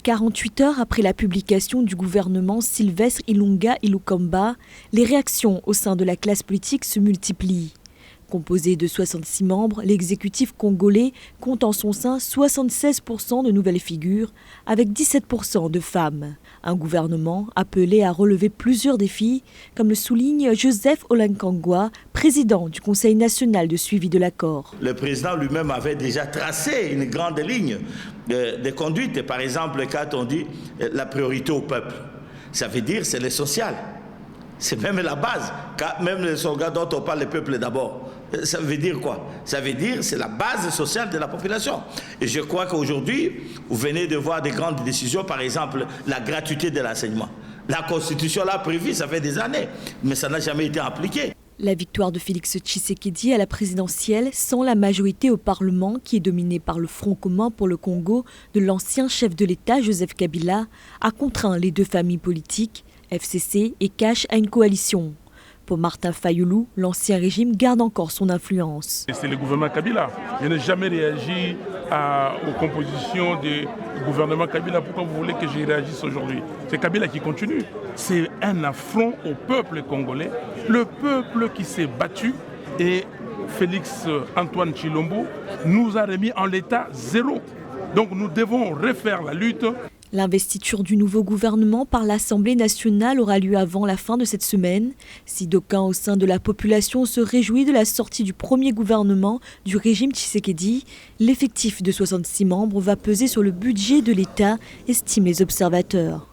48 heures après la publication du gouvernement Sylvestre Ilunga Ilukamba, les réactions au sein de la classe politique se multiplient. Composé de 66 membres, l'exécutif congolais compte en son sein 76% de nouvelles figures, avec 17% de femmes. Un gouvernement appelé à relever plusieurs défis, comme le souligne Joseph Olankangwa, président du Conseil national de suivi de l'accord. Le président lui-même avait déjà tracé une grande ligne de conduite. Par exemple, quand on dit la priorité au peuple, ça veut dire c'est le social. C'est même la base. Même le slogan dont on parle, le peuple d'abord. Ça veut dire quoi? Ça veut dire c'est la base sociale de la population. Et je crois qu'aujourd'hui, vous venez de voir des grandes décisions, par exemple, la gratuité de l'enseignement. La Constitution l'a prévu, ça fait des années, mais ça n'a jamais été appliqué. La victoire de Félix Tshisekedi à la présidentielle sans la majorité au Parlement, qui est dominée par le Front commun pour le Congo de l'ancien chef de l'État Joseph Kabila, a contraint les deux familles politiques, FCC et Cash, à une coalition. Pour Martin Fayulu, l'ancien régime garde encore son influence. C'est le gouvernement Kabila. Je n'ai jamais réagi aux compositions du gouvernement Kabila. Pourquoi vous voulez que j'y réagisse aujourd'hui? C'est Kabila qui continue. C'est un affront au peuple congolais. Le peuple qui s'est battu, et Félix Antoine Tshilombo nous a remis en l'état zéro. Donc nous devons refaire la lutte. L'investiture du nouveau gouvernement par l'Assemblée nationale aura lieu avant la fin de cette semaine. Si d'aucuns au sein de la population se réjouit de la sortie du premier gouvernement du régime Tshisekedi, l'effectif de 66 membres va peser sur le budget de l'État, estiment les observateurs.